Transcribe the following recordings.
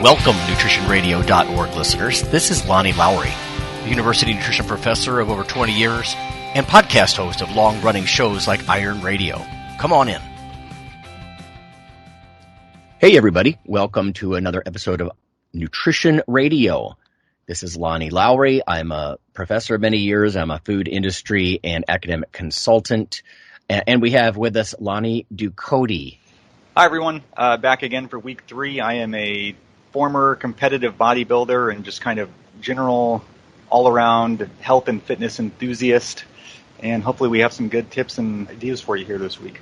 Welcome, nutritionradio.org listeners. This is Lonnie Lowry, university nutrition professor of over 20 years and podcast host of long-running shows like Iron Radio. Come on in. Hey, everybody. Welcome to another episode of Nutrition Radio. This is Lonnie Lowry. I'm a professor of many years. I'm a food industry and academic consultant. And we have with us Lonnie Ducote. Hi, everyone. Back again for week 3. I am a former competitive bodybuilder and just kind of general all-around health and fitness enthusiast. And hopefully we have some good tips and ideas for you here this week.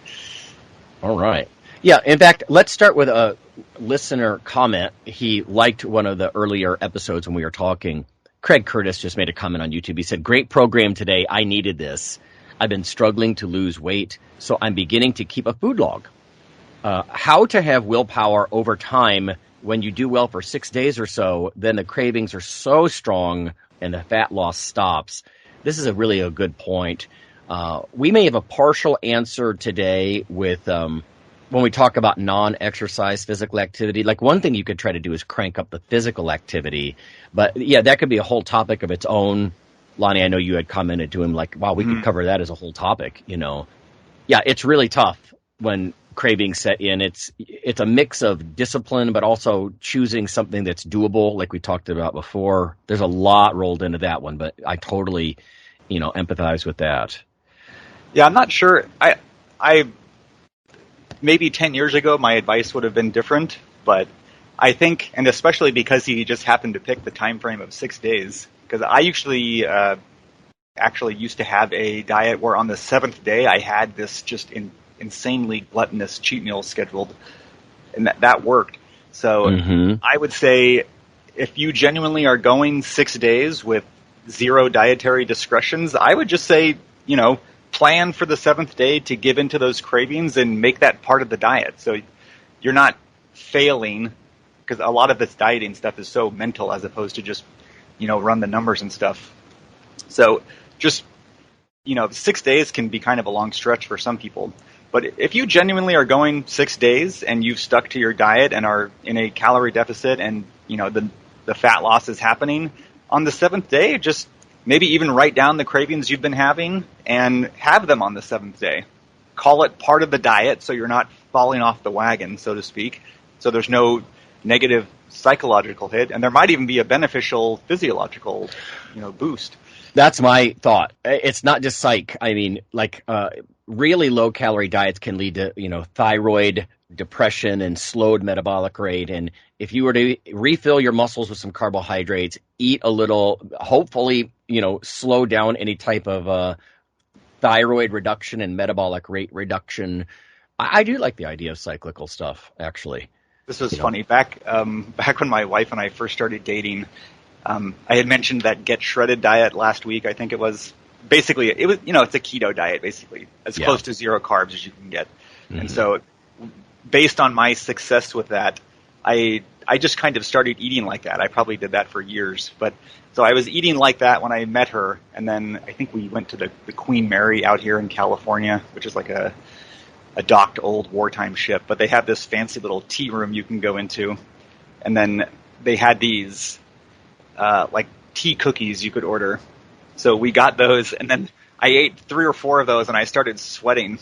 All right. Yeah, in fact, let's start with a listener comment. He liked one of the earlier episodes when we were talking. Craig Curtis just made a comment on YouTube. He said, "Great program today. I needed this. I've been struggling to lose weight, so I'm beginning to keep a food log. How to have willpower over time. When you do well for 6 days or so, then the cravings are so strong and the fat loss stops." This is really a good point. We may have a partial answer today with when we talk about non-exercise physical activity. Like, one thing you could try to do is crank up the physical activity. But, yeah, that could be a whole topic of its own. Lonnie, I know you had commented to him like, wow, we could cover that as a whole topic, you know. Yeah, it's really tough when cravings set in. It's a mix of discipline, but also choosing something that's doable, like we talked about before. There's a lot rolled into that one, but I totally, empathize with that. Yeah, I'm not sure. I maybe 10 years ago, my advice would have been different, but I think, and especially because he just happened to pick the time frame of 6 days, because I actually used to have a diet where on the 7th day I had this just insanely gluttonous cheat meal scheduled, and that worked. So I would say if you genuinely are going 6 days with zero dietary discretions, I would just say, plan for the 7th day to give into those cravings and make that part of the diet. So you're not failing, because a lot of this dieting stuff is so mental as opposed to just, run the numbers and stuff. So just, 6 days can be kind of a long stretch for some people. But if you genuinely are going 6 days and you've stuck to your diet and are in a calorie deficit and, the fat loss is happening, on the 7th day, just maybe even write down the cravings you've been having and have them on the 7th day. Call it part of the diet so you're not falling off the wagon, so to speak. So there's no negative psychological hit, and there might even be a beneficial physiological, boost. That's my thought. It's not just psych. I mean, really low-calorie diets can lead to, thyroid, depression, and slowed metabolic rate. And if you were to refill your muscles with some carbohydrates, eat a little, hopefully, slow down any type of thyroid reduction and metabolic rate reduction. I do like the idea of cyclical stuff, actually. This was funny. Back when my wife and I first started dating, I had mentioned that Get Shredded diet last week. I think it was basically, it's a keto diet, basically, as close to zero carbs as you can get. And so based on my success with that, I just kind of started eating like that. I probably did that for years. But so I was eating like that when I met her. And then I think we went to the Queen Mary out here in California, which is like a docked old wartime ship. But they have this fancy little tea room you can go into. And then they had these tea cookies you could order. So we got those, and then I ate 3 or 4 of those, and I started sweating.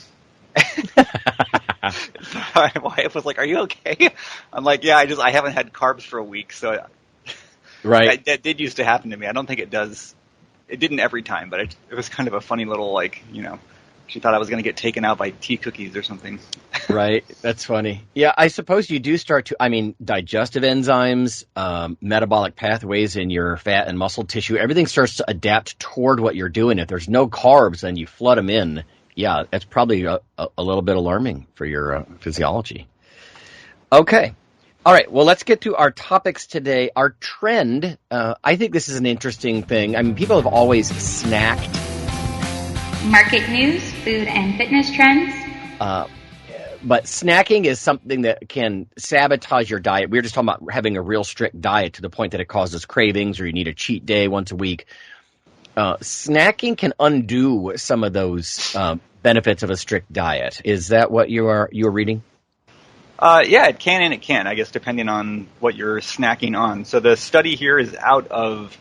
My wife was like, "Are you okay?" I'm like, "Yeah, I haven't had carbs for a week." So right. That did used to happen to me. I don't think it does. It didn't every time, but it was kind of a funny little, she thought I was going to get taken out by tea cookies or something. Right. That's funny. Yeah, I suppose you do start to, digestive enzymes, metabolic pathways in your fat and muscle tissue, everything starts to adapt toward what you're doing. If there's no carbs and you flood them in, yeah, that's probably a little bit alarming for your physiology. Okay. All right. Well, let's get to our topics today. Our trend, I think this is an interesting thing. People have always snacked. Market news, food and fitness trends. But snacking is something that can sabotage your diet. We were just talking about having a real strict diet to the point that it causes cravings or you need a cheat day once a week. Snacking can undo some of those benefits of a strict diet. Is that what you are reading? Yeah, it can and it can't, I guess, depending on what you're snacking on. So the study here is out of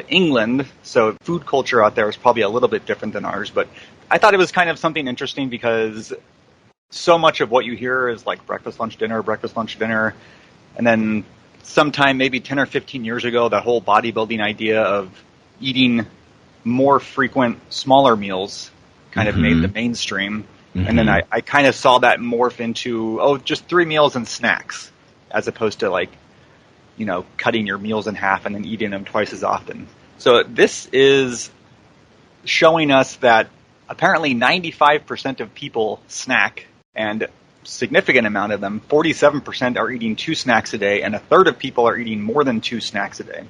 England, so food culture out there is probably a little bit different than ours, but I thought it was kind of something interesting because so much of what you hear is like breakfast, lunch, dinner, and then sometime maybe 10 or 15 years ago, that whole bodybuilding idea of eating more frequent, smaller meals kind of made the mainstream. And then I kind of saw that morph into, just 3 meals and snacks, as opposed to like, cutting your meals in half and then eating them twice as often. So this is showing us that apparently 95% of people snack, and significant amount of them, 47%, are eating 2 snacks a day, and a third of people are eating more than 2 snacks a day.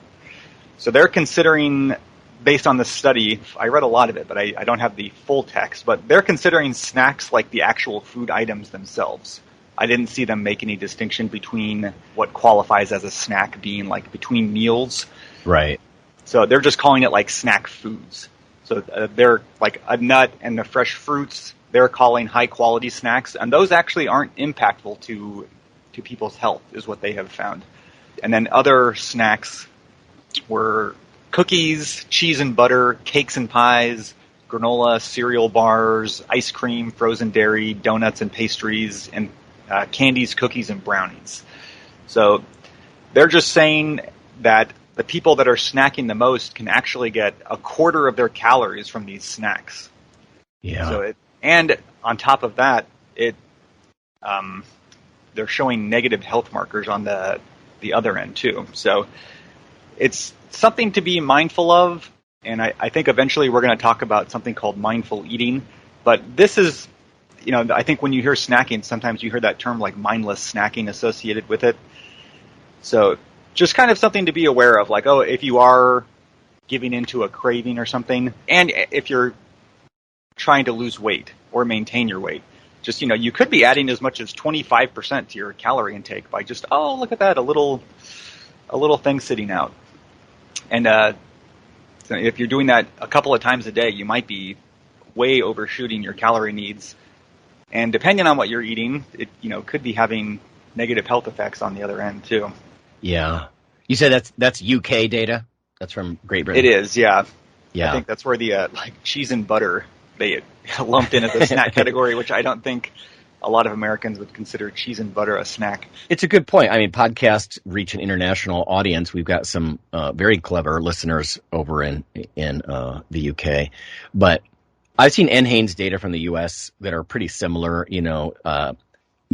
So they're considering, based on this study, I read a lot of it, but I don't have the full text, but they're considering snacks like the actual food items themselves. I didn't see them make any distinction between what qualifies as a snack being like between meals. Right. So they're just calling it like snack foods. So they're like a nut and the fresh fruits, they're calling high quality snacks, and those actually aren't impactful to people's health, is what they have found. And then other snacks were cookies, cheese and butter, cakes and pies, granola, cereal bars, ice cream, frozen dairy, donuts and pastries, and candies, cookies, and brownies. So they're just saying that the people that are snacking the most can actually get a quarter of their calories from these snacks. Yeah. So and on top of that, they're showing negative health markers on the other end too. So it's something to be mindful of, and I think eventually we're going to talk about something called mindful eating. But this is, I think when you hear snacking, sometimes you hear that term like mindless snacking associated with it. So just kind of something to be aware of, like, if you are giving into a craving or something, and if you're trying to lose weight or maintain your weight, just, you could be adding as much as 25% to your calorie intake by just, look at that, a little thing sitting out. And so if you're doing that a couple of times a day, you might be way overshooting your calorie needs. And depending on what you're eating, it could be having negative health effects on the other end too. Yeah. You said that's UK data? That's from Great Britain? It is, yeah. Yeah. I think that's where the cheese and butter they lumped in as a snack category, which I don't think a lot of Americans would consider cheese and butter a snack. It's a good point. I mean, podcasts reach an international audience. We've got some very clever listeners over in the UK. But I've seen NHANES data from the US that are pretty similar,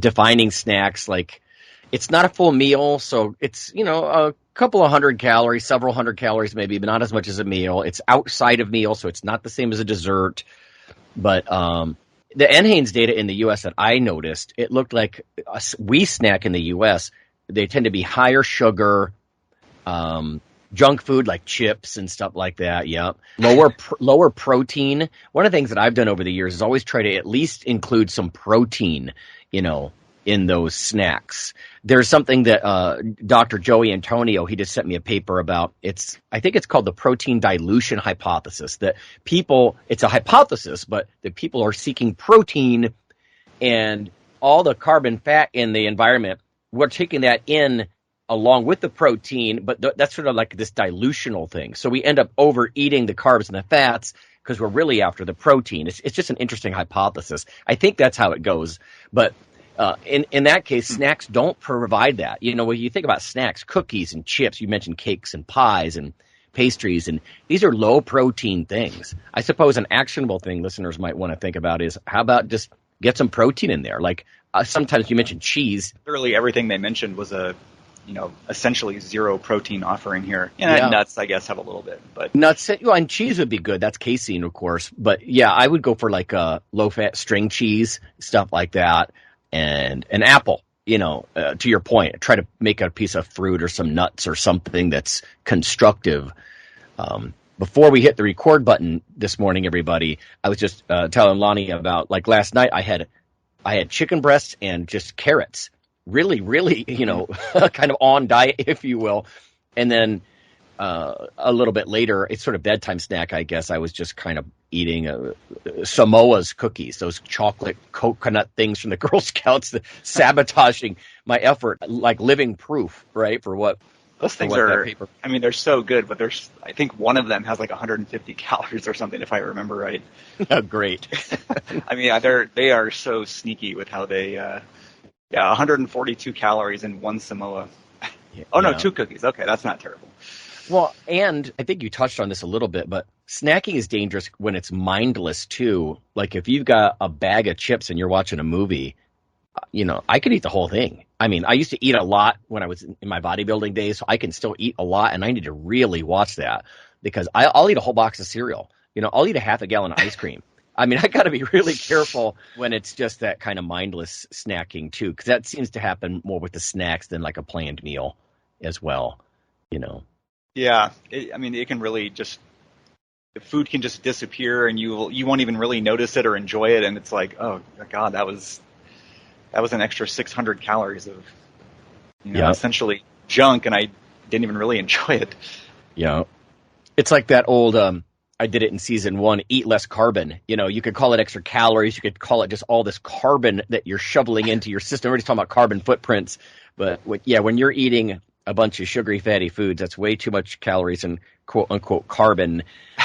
defining snacks like it's not a full meal. So it's, a couple of hundred calories, several hundred calories maybe, but not as much as a meal. It's outside of meal, so it's not the same as a dessert. But the NHANES data in the U.S. that I noticed, it looked like we snack in the U.S., they tend to be higher sugar, junk food like chips and stuff like that. Yep. Lower protein. One of the things that I've done over the years is always try to at least include some protein, in those snacks. There's something that Dr. Joey Antonio, he just sent me a paper about. I think it's called the protein dilution hypothesis, that it's a hypothesis, but that people are seeking protein and all the carbon fat in the environment. We're taking that in along with the protein, but that's sort of like this dilutional thing. So we end up overeating the carbs and the fats because we're really after the protein. It's just an interesting hypothesis. I think that's how it goes. But in that case, snacks don't provide that. When you think about snacks, cookies and chips, you mentioned cakes and pies and pastries, and these are low protein things. I suppose an actionable thing listeners might want to think about is how about just get some protein in there? Like sometimes you mentioned cheese. Literally everything they mentioned was essentially zero protein offering here. Yeah. Nuts, I guess, have a little bit, but nuts and cheese would be good. That's casein, of course. But yeah, I would go for like a low fat string cheese, stuff like that. And an apple, to your point, try to make a piece of fruit or some nuts or something that's constructive. Before we hit the record button this morning, everybody, I was just telling Lonnie about, like, last night I had chicken breasts and just carrots. Really, really, kind of on diet, if you will. And then a little bit later, it's sort of bedtime snack, I guess. I was just kind of eating Samoa's cookies, those chocolate coconut things from the Girl Scouts, sabotaging my effort, like living proof, right? For what those things are. I mean, they're so good, but I think one of them has like 150 calories or something, if I remember right. Oh, great. I mean, they are so sneaky with how they. 142 calories in one Samoa. Oh no, 2 cookies. Okay, that's not terrible. Well, and I think you touched on this a little bit, but snacking is dangerous when it's mindless too. Like if you've got a bag of chips and you're watching a movie, I could eat the whole thing. I mean, I used to eat a lot when I was in my bodybuilding days, so I can still eat a lot, and I need to really watch that because I'll eat a whole box of cereal. I'll eat a half a gallon of ice cream. I mean, I got to be really careful when it's just that kind of mindless snacking too, because that seems to happen more with the snacks than like a planned meal as well, Yeah, it can really just the food can just disappear, and you won't even really notice it or enjoy it, and it's like, oh God, that was an extra 600 calories of essentially junk, and I didn't even really enjoy it. Yeah, it's like that old. I did it in season 1. Eat less carbon. You could call it extra calories. You could call it just all this carbon that you're shoveling into your system. We're just talking about carbon footprints, but when you're eating a bunch of sugary, fatty foods, that's way too much calories and quote unquote carbon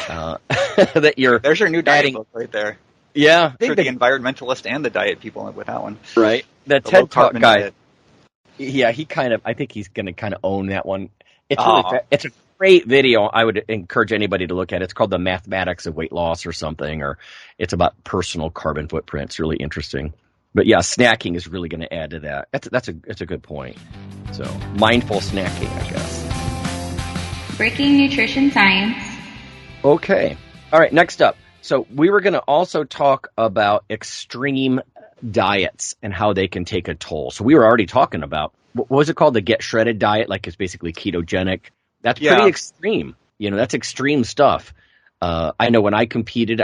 that you're. There's your new diet book right there. Yeah, the environmentalist and the diet people with that one. Right, the TED Talk guy. Diet. Yeah, I think he's going to kind of own that one. It's really it's a great video. I would encourage anybody to look at it. It's called The Mathematics of Weight Loss or something, or it's about personal carbon footprint. It's really interesting. But yeah, snacking is really going to add to that. That's a good point. So mindful snacking, I guess. Breaking nutrition science. Okay. All right. Next up. So we were going to also talk about extreme diets and how they can take a toll. So we were already talking about, what was it called? The Get Shredded diet, like it's basically ketogenic. That's pretty extreme. That's extreme stuff. I know when I competed,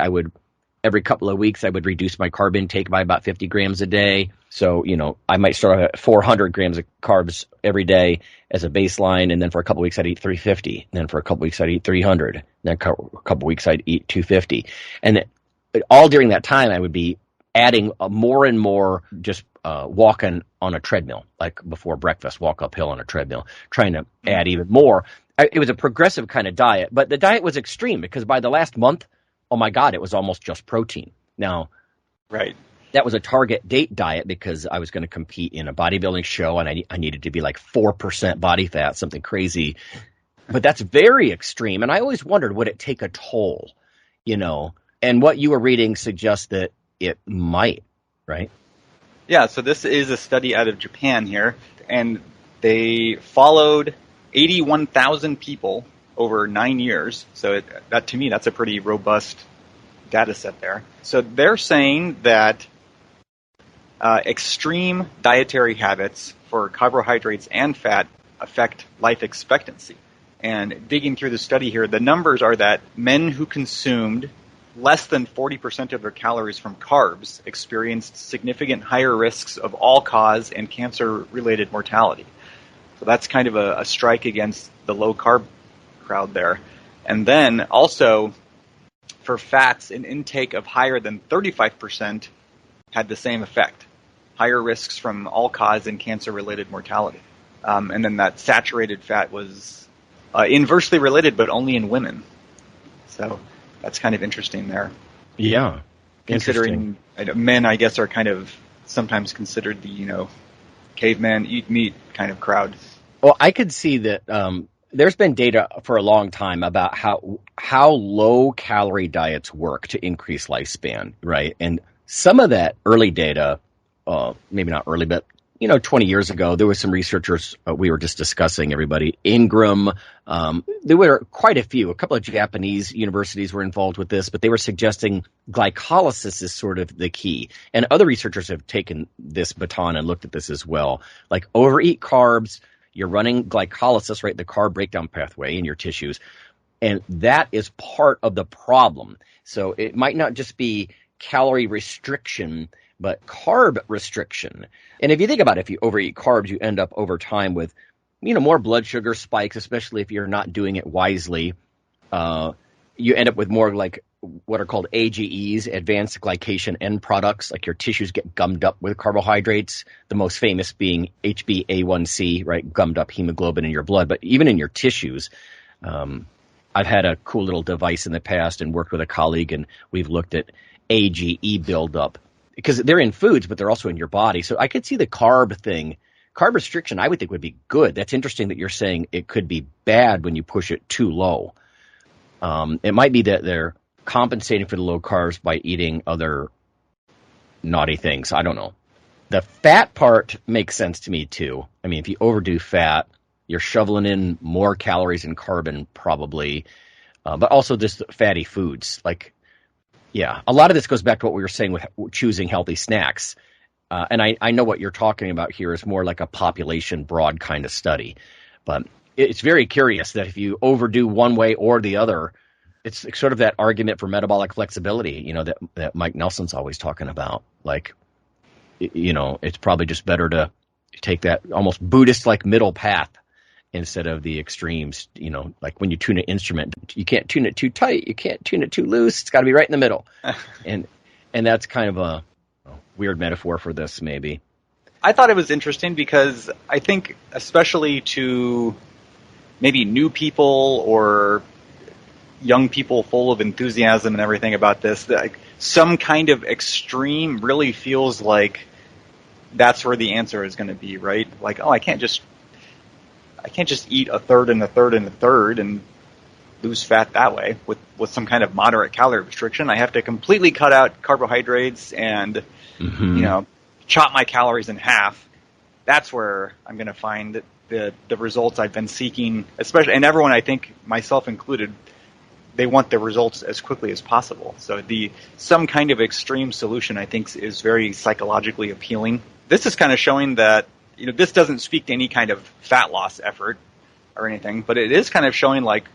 every couple of weeks, I would reduce my carb intake by about 50 grams a day. So, I might start at 400 grams of carbs every day as a baseline. And then for a couple of weeks, I'd eat 350. And then for a couple of weeks, I'd eat 300. And then a couple of weeks, I'd eat 250. And all during that time, I would be adding more and more just walking on a treadmill, like before breakfast, walk uphill on a treadmill, trying to add even more. It was a progressive kind of diet, but the diet was extreme because by the last month, oh my God, it was almost just protein. Now, right. That was a target date diet because I was going to compete in a bodybuilding show and I needed to be like 4% body fat, something crazy. But that's very extreme. And I always wondered, would it take a toll? And what you were reading suggests that it might, right? Yeah, so this is a study out of Japan here, and they followed 81,000 people over 9 years. So that to me, that's a pretty robust data set there. So they're saying that extreme dietary habits for carbohydrates and fat affect life expectancy. And digging through the study here, the numbers are that men who consumed less than 40% of their calories from carbs experienced significant higher risks of all-cause and cancer-related mortality. So that's kind of a strike against the low-carb crowd there. And then also for fats, an intake of higher than 35% had the same effect. Higher risks from all-cause and cancer-related mortality. And then that saturated fat was inversely related, but only in women. So that's kind of interesting there. Yeah. Considering men, I guess, are kind of sometimes considered the, caveman, eat meat kind of crowd. Well, I could see that there's been data for a long time about how low-calorie diets work to increase lifespan, right? And some of that early data, maybe not early, but 20 years ago, there were some researchers we were just discussing, everybody. Ingram, there were quite a few. A couple of Japanese universities were involved with this, but they were suggesting glycolysis is sort of the key. And other researchers have taken this baton and looked at this as well. Like overeat carbs, you're running glycolysis, right, the carb breakdown pathway in your tissues. And that is part of the problem. So it might not just be calorie restriction, but carb restriction. And if you think about it, if you overeat carbs, you end up over time with, more blood sugar spikes, especially if you're not doing it wisely. You end up with more like what are called AGEs, advanced glycation end products, like your tissues get gummed up with carbohydrates, the most famous being HbA1c, right, gummed up hemoglobin in your blood, but even in your tissues. I've had a cool little device in the past and worked with a colleague, and we've looked at AGE buildup because they're in foods, but they're also in your body. So I could see the carb thing. Carb restriction, I would think, would be good. That's interesting that you're saying it could be bad when you push it too low. It might be that they're compensating for the low carbs by eating other naughty things. I don't know. The fat part makes sense to me too. I mean, if you overdo fat, you're shoveling in more calories and carbon probably, but also just fatty foods. Like, yeah, a lot of this goes back to what we were saying with choosing healthy snacks. And I know what you're talking about here is more like a population broad kind of study. But it's very curious that if you overdo one way or the other, it's sort of that argument for metabolic flexibility, you know, that Mike Nelson's always talking about. Like, you know, it's probably just better to take that almost Buddhist-like middle path instead of the extremes. You know, like when you tune an instrument, you can't tune it too tight, you can't tune it too loose. It's got to be right in the middle. and that's kind of a weird metaphor for this, maybe. I thought it was interesting because I think, especially to maybe new people or young people full of enthusiasm and everything about this, that some kind of extreme really feels like that's where the answer is going to be, right? Like, oh, I can't just eat a third and a third and a third and lose fat that way with some kind of moderate calorie restriction. I have to completely cut out carbohydrates and, you know, chop my calories in half. That's where I'm going to find the results I've been seeking, especially, and everyone, I think, myself included, they want the results as quickly as possible. So some kind of extreme solution, I think, is very psychologically appealing. This is kind of showing that, you know, this doesn't speak to any kind of fat loss effort or anything, but it is kind of showing like,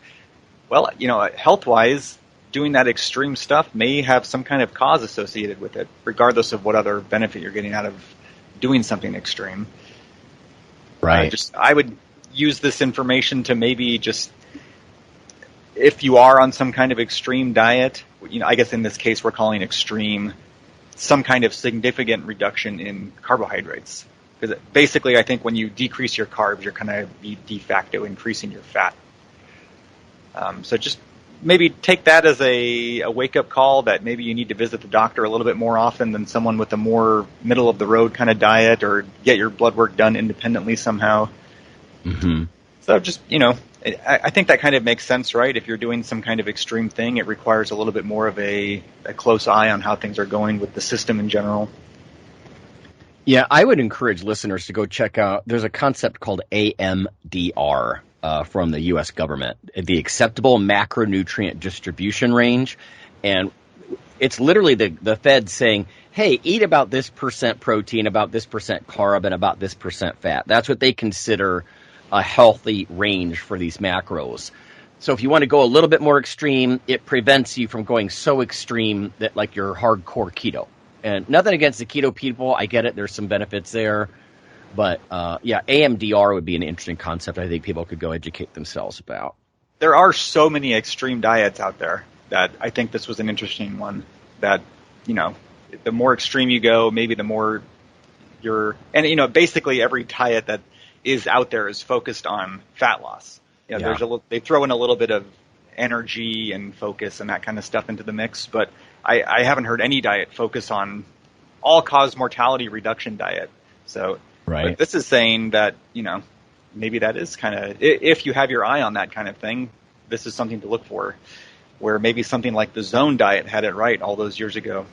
well, you know, health-wise, doing that extreme stuff may have some kind of cause associated with it, regardless of what other benefit you're getting out of doing something extreme. Right. I would use this information to maybe just, if you are on some kind of extreme diet, you know, I guess in this case we're calling extreme some kind of significant reduction in carbohydrates. Because basically, I think when you decrease your carbs, you're kind of de facto increasing your fat. So just maybe take that as a wake-up call that maybe you need to visit the doctor a little bit more often than someone with a more middle-of-the-road kind of diet, or get your blood work done independently somehow. Mm-hmm. So just, you know, I think that kind of makes sense, right? If you're doing some kind of extreme thing, it requires a little bit more of a close eye on how things are going with the system in general. Yeah, I would encourage listeners to go check out, there's a concept called AMDR from the U.S. government, the Acceptable Macronutrient Distribution Range. And it's literally the Fed saying, hey, eat about this percent protein, about this percent carb, and about this percent fat. That's what they consider a healthy range for these macros. So if you want to go a little bit more extreme, it prevents you from going so extreme that like you're hardcore keto. And nothing against the keto people. I get it. There's some benefits there. But, yeah, AMDR would be an interesting concept I think people could go educate themselves about. There are so many extreme diets out there that I think this was an interesting one. That, you know, the more extreme you go, maybe the more and, you know, basically every diet that is out there is focused on fat loss. You know, yeah. They throw in a little bit of energy and focus and that kind of stuff into the mix, but I haven't heard any diet focus on all-cause mortality reduction diet. So right. But this is saying that, you know, maybe that is kind of, if you have your eye on that kind of thing, this is something to look for, where maybe something like the Zone diet had it right all those years ago.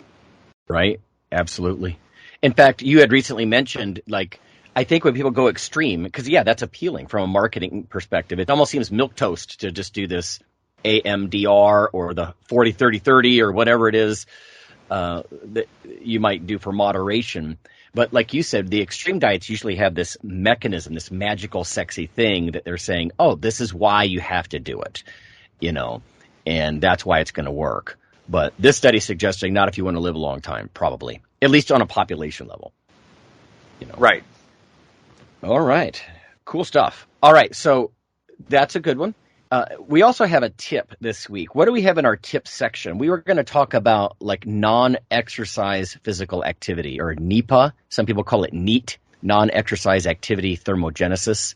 Right. Absolutely. In fact, you had recently mentioned, like, I think when people go extreme, because, yeah, that's appealing from a marketing perspective. It almost seems milquetoast to just do this AMDR or the 40-30-30 or whatever it is that you might do for moderation. But like you said, the extreme diets usually have this mechanism, this magical, sexy thing that they're saying, oh, this is why you have to do it, you know, and that's why it's going to work. But this study is suggesting not if you want to live a long time, probably, at least on a population level. You know. Right. All right. Cool stuff. All right. So that's a good one. We also have a tip this week. What do we have in our tip section? We were going to talk about like non-exercise physical activity, or NEPA. Some people call it NEAT, non-exercise activity thermogenesis.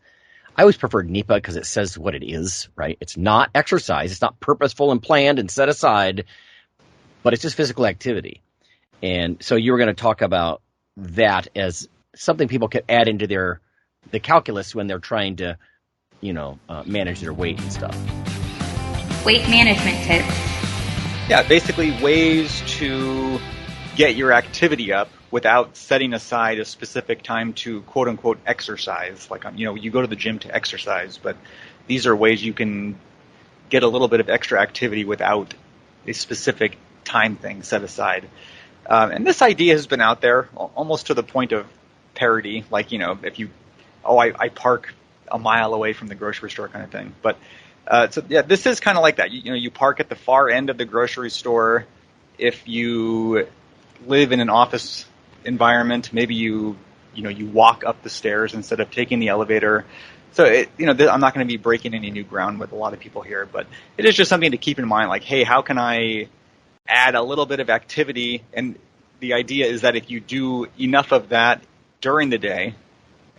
I always preferred NEPA because it says what it is, right? It's not exercise. It's not purposeful and planned and set aside, but it's just physical activity. And so you were going to talk about that as something people could add into the calculus when they're trying to manage their weight and stuff. Weight management tips. Yeah, basically ways to get your activity up without setting aside a specific time to quote unquote exercise. Like, you go to the gym to exercise, but these are ways you can get a little bit of extra activity without a specific time thing set aside. And this idea has been out there almost to the point of parody. Like, if I park a mile away from the grocery store kind of thing. But this is kind of like that. You park at the far end of the grocery store. If you live in an office environment, maybe you walk up the stairs instead of taking the elevator. So I'm not going to be breaking any new ground with a lot of people here, but it is just something to keep in mind. Like, hey, how can I add a little bit of activity? And the idea is that if you do enough of that during the day,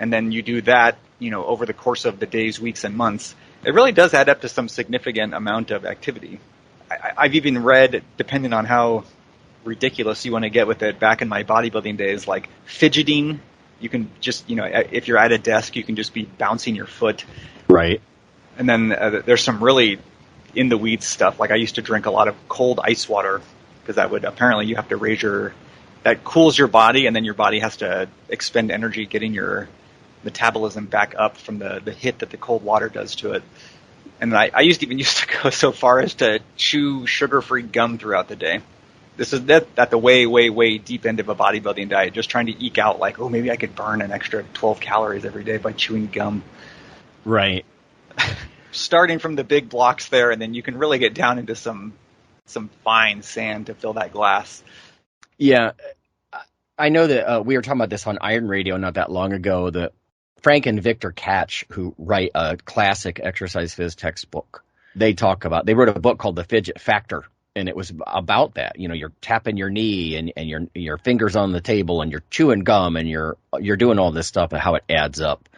and then you do that over the course of the days, weeks, and months, it really does add up to some significant amount of activity. I've even read, depending on how ridiculous you want to get with it, back in my bodybuilding days, like fidgeting. You can just, if you're at a desk, you can just be bouncing your foot. Right. And then there's some really in the weeds stuff. Like, I used to drink a lot of cold ice water because apparently you have to that cools your body, and then your body has to expend energy getting your metabolism back up from the hit that the cold water does to it. And I used to go so far as to chew sugar-free gum throughout the day. This is at the way, way, way deep end of a bodybuilding diet, just trying to eke out like, maybe I could burn an extra 12 calories every day by chewing gum. Right. Starting from the big blocks there, and then you can really get down into some fine sand to fill that glass. Yeah. I know that we were talking about this on Iron Radio not that long ago, that Frank and Victor Catch, who write a classic exercise phys textbook, they wrote a book called The Fidget Factor, and it was about that. You're tapping your knee and your fingers on the table, and you're chewing gum, and you're doing all this stuff and how it adds up.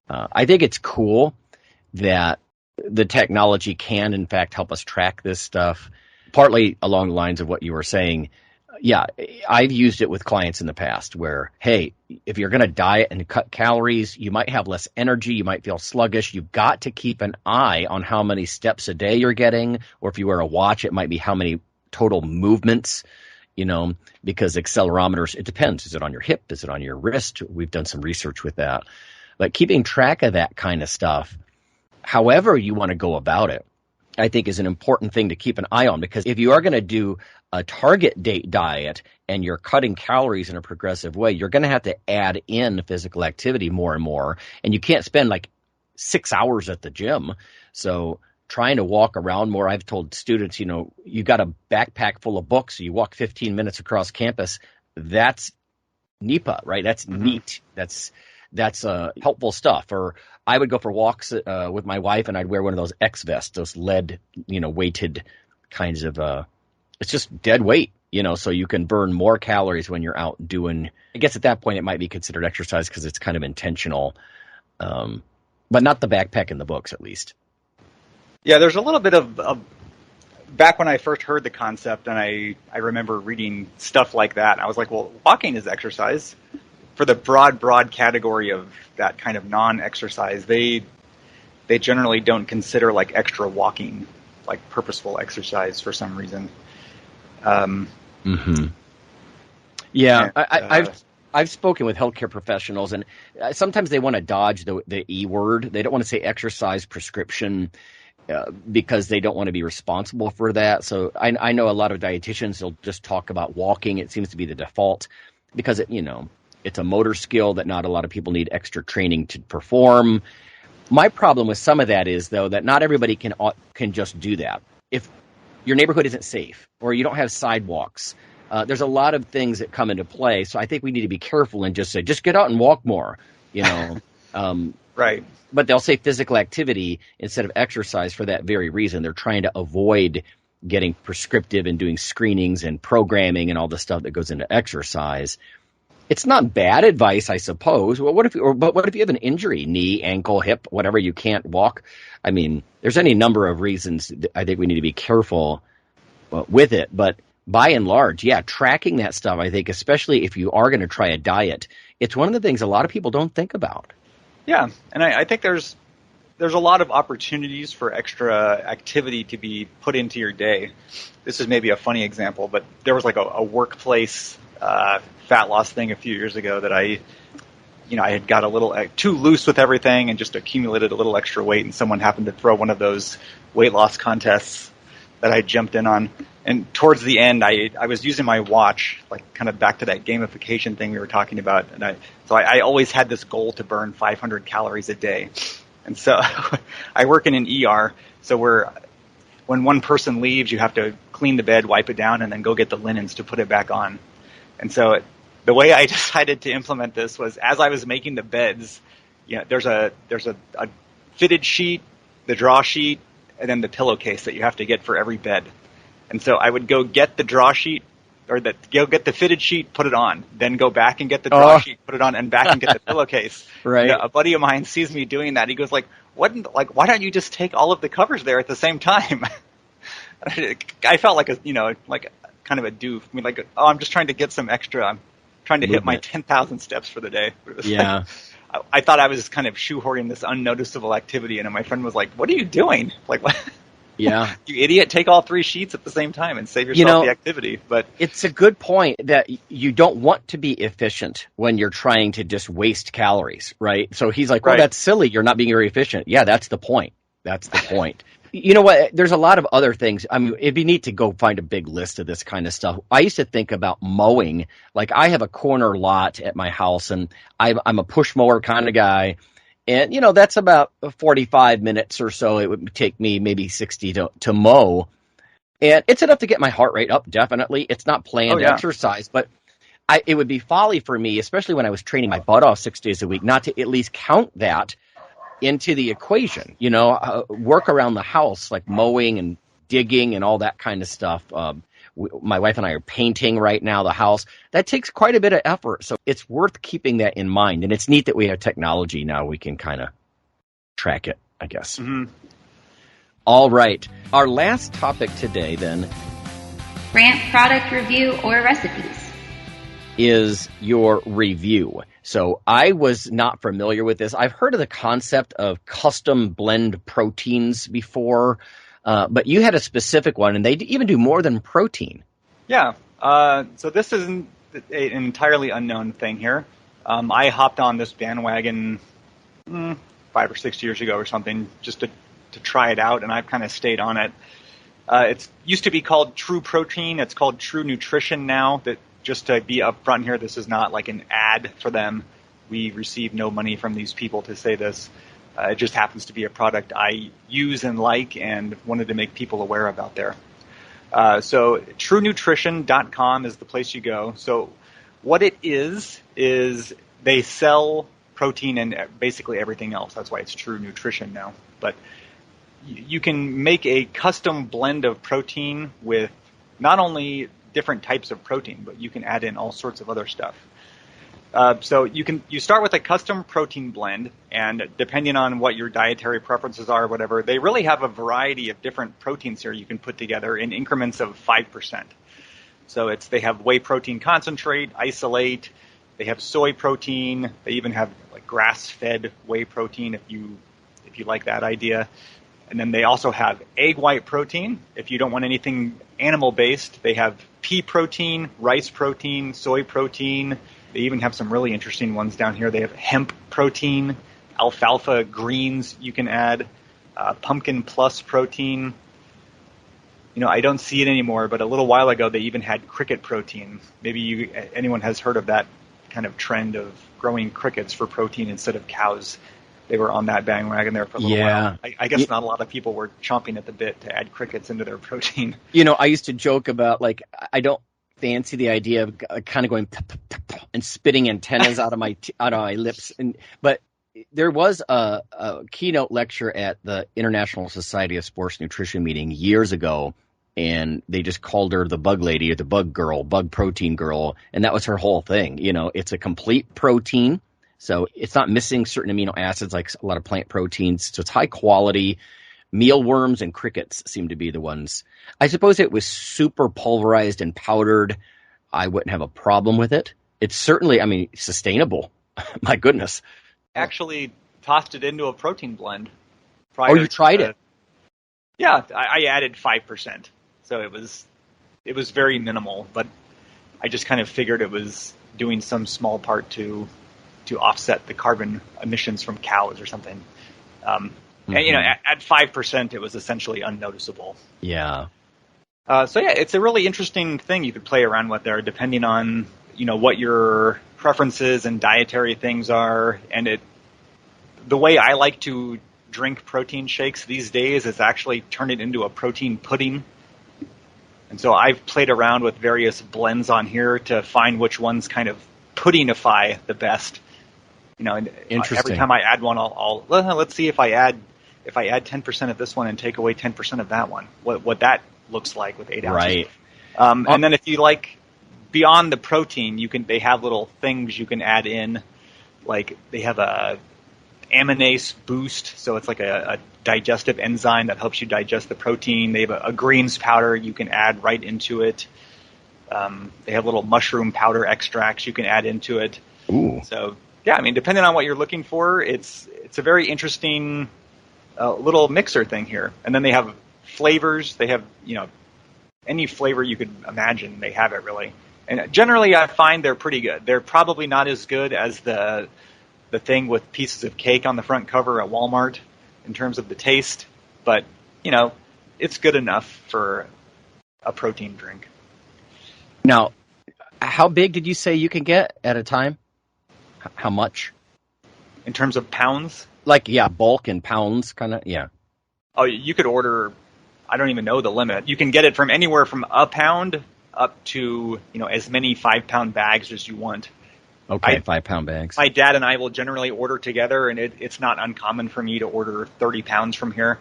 I think it's cool that the technology can, in fact, help us track this stuff, partly along the lines of what you were saying. Yeah, I've used it with clients in the past where, hey, if you're going to diet and cut calories, you might have less energy, you might feel sluggish. You've got to keep an eye on how many steps a day you're getting, or if you wear a watch, it might be how many total movements, because accelerometers, it depends. Is it on your hip? Is it on your wrist? We've done some research with that. But keeping track of that kind of stuff, however you want to go about it, I think is an important thing to keep an eye on, because if you are going to do a target date diet and you're cutting calories in a progressive way, you're going to have to add in physical activity more and more. And you can't spend like 6 hours at the gym. So trying to walk around more, I've told students, you got a backpack full of books, so you walk 15 minutes across campus. That's NEPA, right? That's neat. That's helpful stuff. Or I would go for walks with my wife, and I'd wear one of those X vests, those lead, weighted kinds of, it's just dead weight, so you can burn more calories when you're out doing, I guess at that point it might be considered exercise because it's kind of intentional, but not the backpack in the books, at least. Yeah, there's a little bit of back when I first heard the concept, and I remember reading stuff like that, I was like, well, walking is exercise. For the broad category of that kind of non-exercise, they generally don't consider like extra walking like purposeful exercise for some reason. Yeah, and, I've spoken with healthcare professionals, and sometimes they want to dodge the E word. They don't want to say exercise prescription because they don't want to be responsible for that. So I know a lot of dietitians will just talk about walking. It seems to be the default because it's a motor skill that not a lot of people need extra training to perform. My problem with some of that is, though, that not everybody can just do that. If your neighborhood isn't safe or you don't have sidewalks, there's a lot of things that come into play. So I think we need to be careful and just say, just get out and walk more. Right. But they'll say physical activity instead of exercise for that very reason. They're trying to avoid getting prescriptive and doing screenings and programming and all the stuff that goes into exercise. It's not bad advice, I suppose. Well, what if you have an injury, knee, ankle, hip, whatever, you can't walk? I mean, there's any number of reasons that I think we need to be careful with it. But by and large, yeah, tracking that stuff, I think, especially if you are going to try a diet, it's one of the things a lot of people don't think about. Yeah, and I think there's a lot of opportunities for extra activity to be put into your day. This is maybe a funny example, but there was like a workplace fat loss thing a few years ago that I had got a little too loose with everything and just accumulated a little extra weight, and someone happened to throw one of those weight loss contests that I jumped in on. And towards the end, I was using my watch, like kind of back to that gamification thing we were talking about. And I always had this goal to burn 500 calories a day. And so I work in an ER. So when one person leaves, you have to clean the bed, wipe it down, and then go get the linens to put it back on. And so the way I decided to implement this was, as I was making the beds, there's a fitted sheet, the draw sheet, and then the pillowcase that you have to get for every bed. And so I would go get the draw sheet, or go get the fitted sheet, put it on, then go back and get the draw sheet, put it on, and back and get the pillowcase. Right. A buddy of mine sees me doing that. He goes like, why don't you just take all of the covers there at the same time? I felt like kind of a doof. I mean, I'm just trying to get some extra. I'm trying to hit my 10,000 steps for the day. Yeah. I thought I was kind of shoehorning this unnoticeable activity, and my friend was like, "What are you doing? Like, what? Yeah, you idiot! Take all 3 sheets at the same time and save yourself the activity." But it's a good point that you don't want to be efficient when you're trying to just waste calories, right? So he's like, "Well, that's silly. You're not being very efficient." Yeah, that's the point. That's the point. You know what? There's a lot of other things. I mean, it'd be neat to go find a big list of this kind of stuff. I used to think about mowing. Like, I have a corner lot at my house, and I'm a push mower kind of guy. And, that's about 45 minutes or so. It would take me maybe 60 to mow. And it's enough to get my heart rate up, definitely. It's not planned exercise, but it would be folly for me, especially when I was training my butt off 6 days a week, not to at least count that into the equation, work around the house, like mowing and digging and all that kind of stuff. My wife and I are painting right now the house. That takes quite a bit of effort. So it's worth keeping that in mind. And it's neat that we have technology now. We can kind of track it, I guess. Mm-hmm. All right. Our last topic today, then, rant, product review, or recipes, is your review. So I was not familiar with this. I've heard of the concept of custom blend proteins before, but you had a specific one, and they even do more than protein. Yeah. So this isn't an entirely unknown thing here. I hopped on this bandwagon 5 or 6 years ago or something just to try it out, and I've kind of stayed on it. It used to be called True Protein. It's called True Nutrition now. That just to be upfront here, this is not like an ad for them. We receive no money from these people to say this. It just happens to be a product I use and like and wanted to make people aware about there. So truenutrition.com is the place you go. So what it is they sell protein and basically everything else. That's why it's True Nutrition now. But you can make a custom blend of protein with not only different types of protein, but you can add in all sorts of other stuff. So you start with a custom protein blend, and depending on what your dietary preferences are, or whatever, they really have a variety of different proteins here you can put together in increments of 5%. So they have whey protein concentrate, isolate, they have soy protein, they even have like grass-fed whey protein if you like that idea. And then they also have egg white protein. If you don't want anything animal-based, they have pea protein, rice protein, soy protein. They even have some really interesting ones down here. They have hemp protein, alfalfa greens you can add, pumpkin plus protein. I don't see it anymore, but a little while ago they even had cricket protein. Maybe anyone has heard of that kind of trend of growing crickets for protein instead of cows. They were on that bandwagon there for a little while. I guess not a lot of people were chomping at the bit to add crickets into their protein. I used to joke about, I don't fancy the idea of kind of going and spitting antennas out of my lips. But there was a keynote lecture at the International Society of Sports Nutrition meeting years ago, and they just called her the bug lady or the bug girl, bug protein girl, and that was her whole thing. It's a complete protein, so it's not missing certain amino acids like a lot of plant proteins. So it's high quality. Mealworms and crickets seem to be the ones. I suppose it was super pulverized and powdered, I wouldn't have a problem with it. It's certainly, sustainable. My goodness. Actually tossed it into a protein blend. Oh, you tried it? Yeah, I added 5%. So it was very minimal, but I just kind of figured it was doing some small part to offset the carbon emissions from cows or something. And at 5%, it was essentially unnoticeable. Yeah. It's a really interesting thing you could play around with there, depending on what your preferences and dietary things are. And the way I like to drink protein shakes these days is actually turn it into a protein pudding. And so I've played around with various blends on here to find which ones kind of puddingify the best. Interesting. Every time I add one, let's see if I add 10% of this one and take away 10% of that one, what that looks like with 8 ounces. Right. And then if you like beyond the protein, they have little things you can add in, like they have a aminase boost, so it's like a digestive enzyme that helps you digest the protein. They have a greens powder you can add right into it. They have little mushroom powder extracts you can add into it. Ooh. So yeah, depending on what you're looking for, it's a very interesting little mixer thing here. And then they have flavors. They have any flavor you could imagine. They have it really. And generally, I find they're pretty good. They're probably not as good as the thing with pieces of cake on the front cover at Walmart in terms of the taste, but it's good enough for a protein drink. Now, how big did you say you can get at a time? How much? In terms of pounds? Like, yeah, bulk in pounds, kind of, yeah. Oh, you could order, I don't even know the limit. You can get it from anywhere from a pound up to, as many 5-pound bags as you want. Okay, 5-pound bags. My dad and I will generally order together, and it's not uncommon for me to order 30 pounds from here.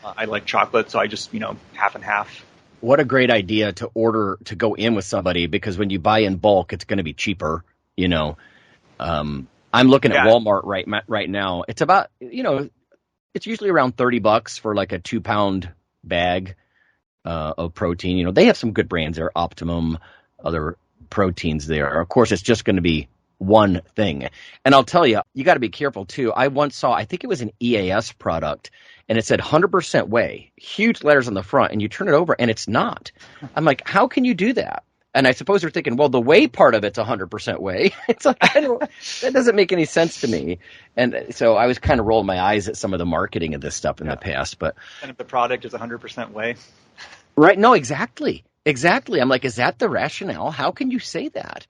I like chocolate, so I just, half and half. What a great idea to order to go in with somebody, because when you buy in bulk, it's going to be cheaper, I'm looking at Walmart right now. It's about, it's usually around $30 for like a 2-pound bag of protein. They have some good brands there, Optimum, other proteins there. Of course, it's just going to be one thing. And I'll tell you, you got to be careful too. I once saw, I think it was an EAS product, and it said 100% whey, huge letters on the front, and you turn it over and it's not. I'm like, how can you do that? And I suppose they're thinking, well, the whey part of it's 100% whey. It's like, that doesn't make any sense to me. And so I was kind of rolling my eyes at some of the marketing of this stuff in the past. But and if the product is 100% whey? Right. No, exactly. I'm like, is that the rationale? How can you say that?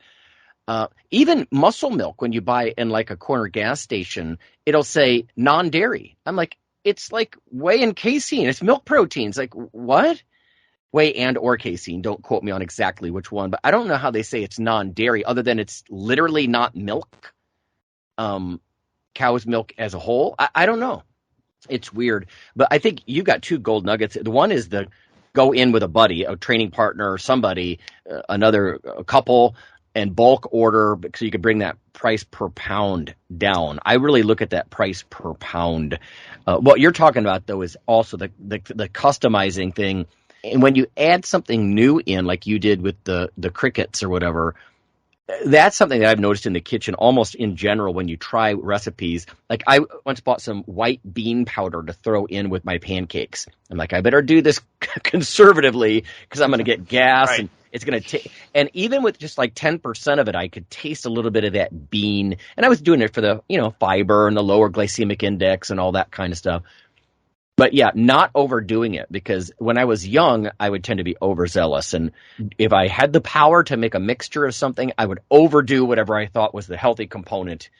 Even muscle milk, when you buy in like a corner gas station, it'll say non-dairy. I'm like, it's like whey and casein. It's milk proteins. Like, what? Whey and or casein. Don't quote me on exactly which one, but I don't know how they say it's non-dairy other than it's literally not milk. Cow's milk as a whole. I don't know. It's weird. But I think you got two gold nuggets. The one is the go in with a buddy, a training partner, or somebody, a couple, and bulk order, so you could bring that price per pound down. I really look at that price per pound. What you're talking about, though, is also the customizing thing. And when you add something new in, like you did with the crickets or whatever, that's something that I've noticed in the kitchen almost in general when you try recipes. Like I once bought some white bean powder to throw in with my pancakes. I'm like, I better do this conservatively because I'm going to get gas right. And it's going to take. And even with just like 10% of it, I could taste a little bit of that bean. And I was doing it for the, fiber and the lower glycemic index and all that kind of stuff. But yeah, not overdoing it, because when I was young, I would tend to be overzealous. And if I had the power to make a mixture of something, I would overdo whatever I thought was the healthy component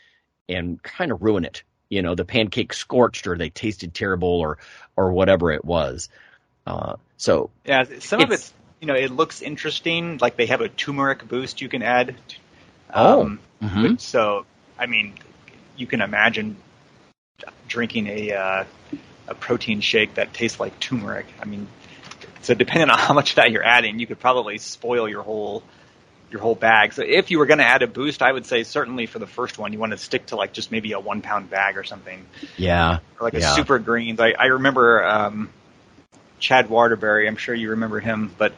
and kind of ruin it. The pancake scorched, or they tasted terrible, or whatever it was. So yeah, some of it's, it looks interesting. Like they have a turmeric boost you can add. Mm-hmm. So, you can imagine drinking a protein shake that tastes like turmeric. I mean, so depending on how much of that you're adding, you could probably spoil your whole bag. So if you were going to add a boost, I would say certainly for the first one, you want to stick to like just maybe a 1 pound bag or something. Yeah. Or like a super greens. I remember Chad Waterbury. I'm sure you remember him, but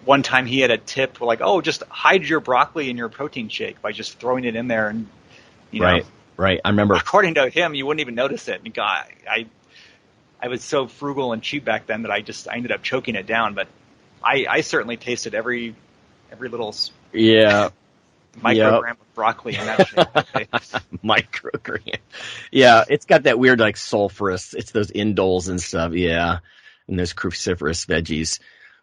one time he had a tip like, oh, just hide your broccoli in your protein shake by just throwing it in there, and you know. Right. I remember. According to him, you wouldn't even notice it. And God, I was so frugal and cheap back then that I ended up choking it down. But I certainly tasted every little microgram of broccoli in that shake. Microgram. Yeah, it's got that weird like sulfurous. It's those indoles and stuff. Yeah, and those cruciferous veggies.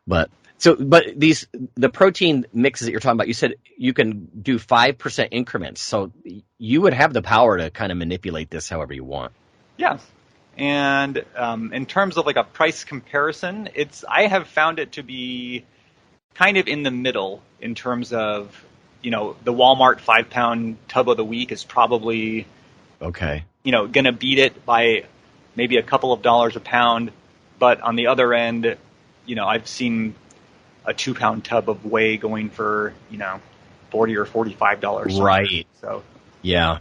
But the protein mixes that you're talking about, you said you can do 5% increments. So you would have the power to kind of manipulate this however you want. Yeah. And in terms of like a price comparison, I have found it to be kind of in the middle in terms of, the Walmart 5-pound tub of the week is probably going to beat it by maybe a couple of dollars a pound. But on the other end, I've seen a 2-pound tub of whey going for, $40 or $45. Right. So, yeah.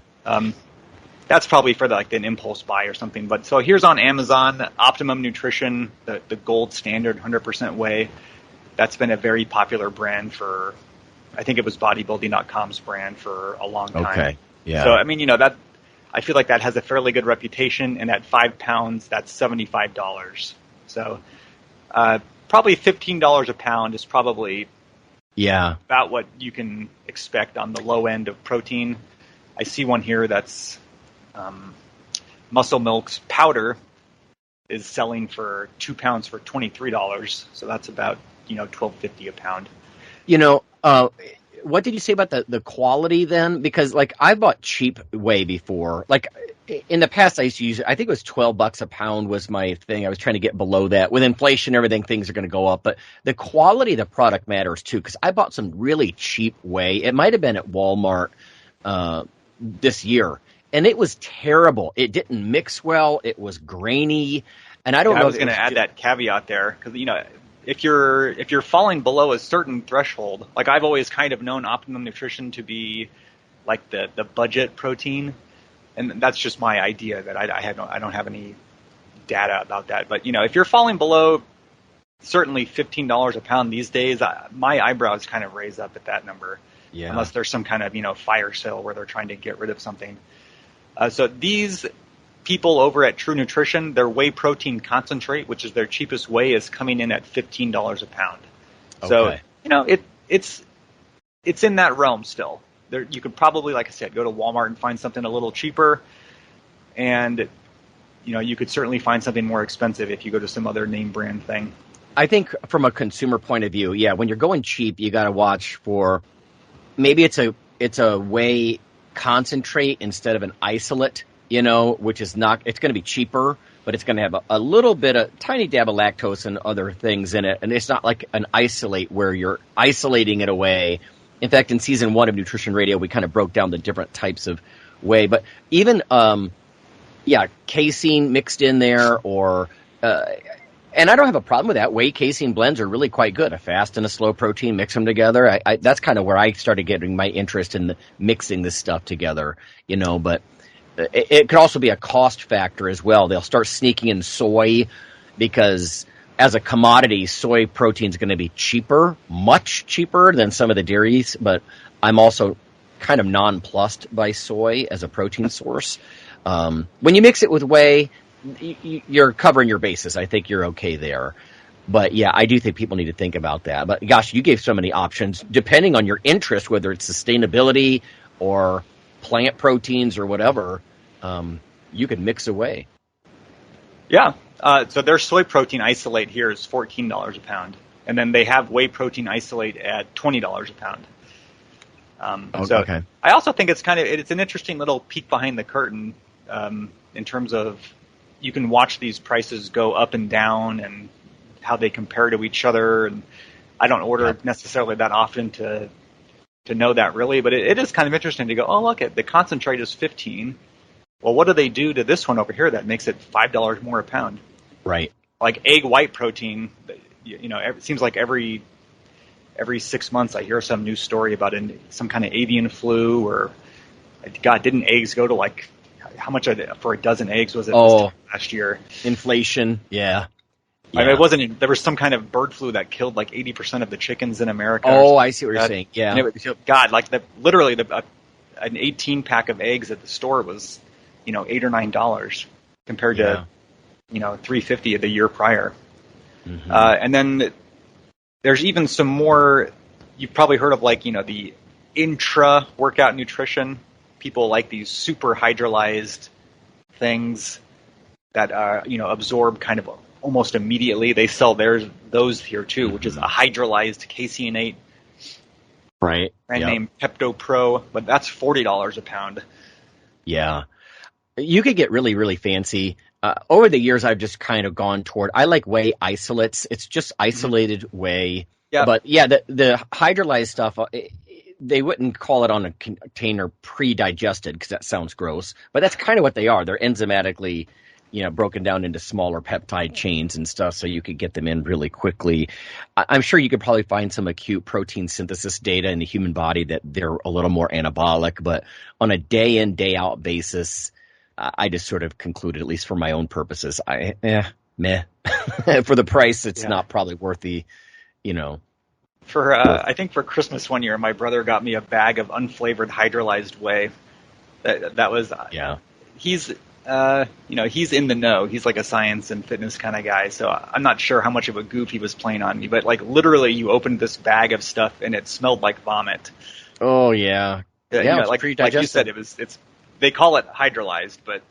That's probably for an impulse buy or something. But so here's on Amazon, Optimum Nutrition, the gold standard 100% whey. That's been a very popular brand for, I think it was bodybuilding.com's brand for a long time. Okay. Yeah. So, I mean, that, I feel like that has a fairly good reputation. And at 5 pounds, that's $75. So, probably $15 a pound is probably about what you can expect on the low end of protein. I see one here that's Muscle Milk's powder is selling for 2 pounds for $23. So that's about $12.50 a pound. What did you say about the quality then? Because I bought cheap whey before. In the past, I used to use it. I think it was $12 a pound was my thing. I was trying to get below that. With inflation, everything, things are going to go up. But the quality of the product matters too. Because I bought some really cheap whey. It might have been at Walmart this year, and it was terrible. It didn't mix well. It was grainy, and I don't know. I was going to add that caveat there because if you're falling below a certain threshold, like I've always kind of known Optimum Nutrition to be like the budget protein. And that's just my idea that I don't have any data about that. But, if you're falling below certainly $15 a pound these days, my eyebrows kind of raise up at that number. Yeah. Unless there's some kind of, fire sale where they're trying to get rid of something. So these people over at True Nutrition, their whey protein concentrate, which is their cheapest whey, is coming in at $15 a pound. Okay. So, it's in that realm still. You could probably, like I said, go to Walmart and find something a little cheaper, and you could certainly find something more expensive if you go to some other name brand thing. I think from a consumer point of view, when you're going cheap, you got to watch for maybe it's a whey concentrate instead of an isolate, which is not. It's going to be cheaper, but it's going to have a little bit of tiny dab of lactose and other things in it, and it's not like an isolate where you're isolating it away. In fact, in season 1 of Nutrition Radio, we kind of broke down the different types of whey. But even, casein mixed in there and I don't have a problem with that. Whey casein blends are really quite good. A fast and a slow protein, mix them together. That's kind of where I started getting my interest in mixing this stuff together, But it could also be a cost factor as well. They'll start sneaking in soy because as a commodity, soy protein is going to be cheaper, much cheaper than some of the dairies, but I'm also kind of nonplussed by soy as a protein source. When you mix it with whey, you're covering your bases. I think you're okay there. But yeah, I do think people need to think about that. But gosh, you gave so many options depending on your interest, whether it's sustainability or plant proteins or whatever. You could mix away. Yeah. So their soy protein isolate here is $14 a pound. And then they have whey protein isolate at $20 a pound. Okay. I also think it's an interesting little peek behind the curtain in terms of you can watch these prices go up and down and how they compare to each other. And I don't order necessarily that often to know that really, but it is kind of interesting to go, oh, look, the concentrate is 15 Well, what do they do to this one over here that makes it $5 more a pound? Right. Like egg white protein, it seems like every 6 months I hear some new story about some kind of avian flu, or God, didn't eggs go to like, how much for a dozen eggs was it last year? Inflation, yeah. I mean, it wasn't. There was some kind of bird flu that killed like 80% of the chickens in America. Oh, I see what you're saying. Yeah. And God, like literally an 18 pack of eggs at the store was, $8 or $9 compared to, $3.50 the year prior. Mm-hmm. And then there's even some more. You've probably heard of the intra workout nutrition. People like these super hydrolyzed things that absorb kind of almost immediately. They sell those here too, which is a hydrolyzed caseinate, right? Brand name Pepto Pro, but that's $40 a pound. Yeah, you could get really, really fancy. Over the years, I've just kind of gone toward. I like whey isolates. It's just isolated whey. Yeah, but the hydrolyzed stuff. They wouldn't call it on a container pre-digested because that sounds gross, but that's kind of what they are. They're enzymatically, broken down into smaller peptide chains and stuff, so you could get them in really quickly. I'm sure you could probably find some acute protein synthesis data in the human body that they're a little more anabolic, but on a day in, day out basis, I just sort of concluded, at least for my own purposes, meh. For the price, it's not probably worth the, I think for Christmas one year, my brother got me a bag of unflavored hydrolyzed whey. That was He's he's in the know. He's like a science and fitness kind of guy. So I'm not sure how much of a goof he was playing on me, but like literally, you opened this bag of stuff and it smelled like vomit. Oh yeah, like you said, it's they call it hydrolyzed, but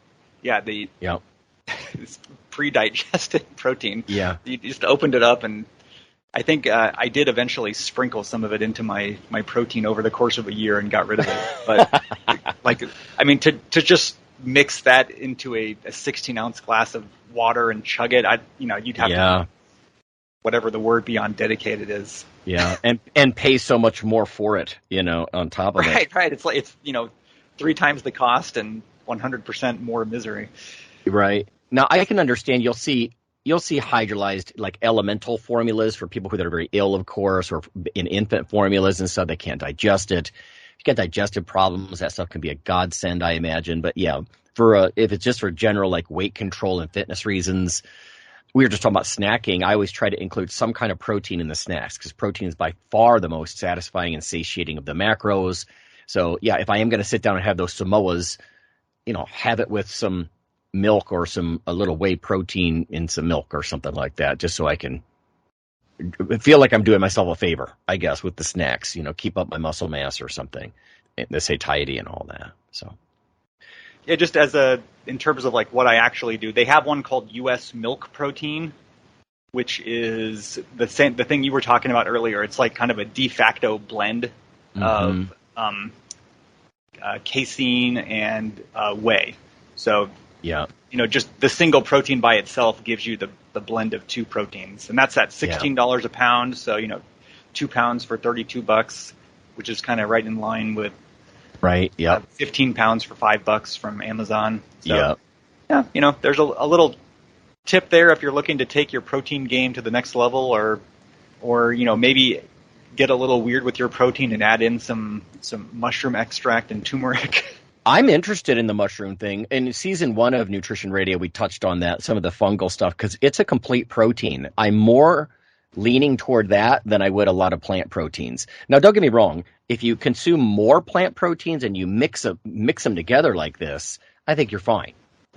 it's pre-digested protein. Yeah, you just opened it up and. I think I did eventually sprinkle some of it into my protein over the course of a year and got rid of it. But to just mix that into a 16-ounce glass of water and chug it, you'd have to, whatever the word beyond dedicated is. Yeah, and pay so much more for it, on top of it. Right. It's 3 times the cost and 100% more misery. Right. Now I can understand. You'll see hydrolyzed like elemental formulas for people that are very ill, of course, or in infant formulas and stuff. They can't digest it. If you get digestive problems, that stuff can be a godsend, I imagine. But yeah, if it's just for general like weight control and fitness reasons, we were just talking about snacking. I always try to include some kind of protein in the snacks because protein is by far the most satisfying and satiating of the macros. So yeah, if I am going to sit down and have those Samoas, have it with some milk or a little whey protein in some milk or something like that, just so I can feel like I'm doing myself a favor, I guess, with the snacks, keep up my muscle mass or something, the satiety and all that. So yeah, just in terms of like what I actually do, they have one called US Milk Protein, which is the thing you were talking about earlier. It's like kind of a de facto blend of casein and whey. So yeah, just the single protein by itself gives you the blend of 2 proteins, and that's at $16 a pound. So 2 pounds for $32, which is kind of right in line with 15 pounds for $5 from Amazon. So, there's a little tip there if you're looking to take your protein game to the next level, or maybe get a little weird with your protein and add in some mushroom extract and turmeric. I'm interested in the mushroom thing. In season 1 of Nutrition Radio, we touched on that, some of the fungal stuff, because it's a complete protein. I'm more leaning toward that than I would a lot of plant proteins. Now, don't get me wrong. If you consume more plant proteins and you mix them together like this, I think you're fine.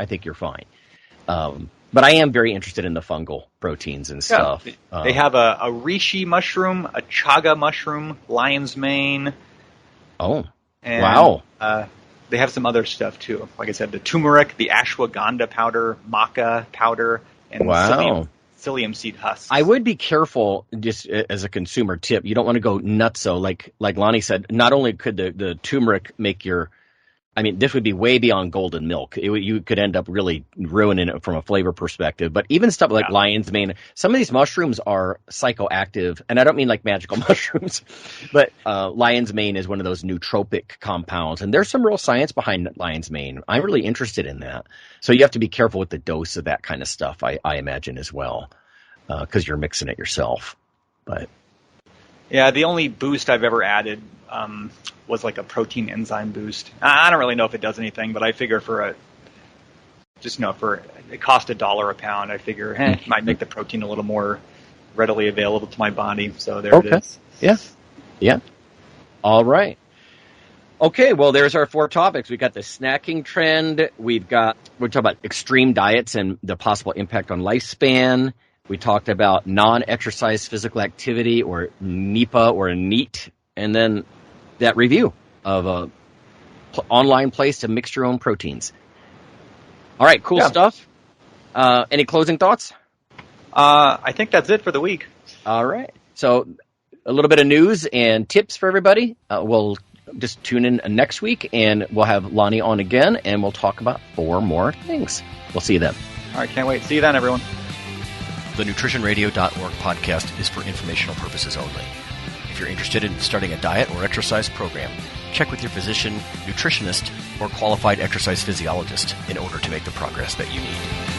But I am very interested in the fungal proteins and stuff. They have a reishi mushroom, a chaga mushroom, lion's mane. Oh, and, wow. They have some other stuff, too. Like I said, the turmeric, the ashwagandha powder, maca powder, and psyllium seed husks. I would be careful, just as a consumer tip. You don't want to go nutso. Like Lonnie said, not only could the turmeric make your I mean, this would be way beyond golden milk. You could end up really ruining it from a flavor perspective. But even stuff like lion's mane, some of these mushrooms are psychoactive, and I don't mean like magical mushrooms, but lion's mane is one of those nootropic compounds, and there's some real science behind lion's mane. I'm really interested in that. So you have to be careful with the dose of that kind of stuff, I imagine, as well, because you're mixing it yourself. But yeah, the only boost I've ever added was like a protein enzyme boost. I don't really know if it does anything, but I figure for it cost $1 a pound. I figure it might make the protein a little more readily available to my body. So there it is. Yeah. All right. Okay, well, there's our 4 topics. We've got the snacking trend. We're talking about extreme diets and the possible impact on lifespan. We talked about non-exercise physical activity, or NEPA or NEAT, and then that review of a online place to mix your own proteins. All right, cool stuff. Any closing thoughts? I think that's it for the week. All right. So a little bit of news and tips for everybody. We'll just tune in next week, and we'll have Lonnie on again, and we'll talk about 4 more things. We'll see you then. All right, can't wait. See you then, everyone. The nutritionradio.org podcast is for informational purposes only. If you're interested in starting a diet or exercise program, check with your physician, nutritionist, or qualified exercise physiologist in order to make the progress that you need.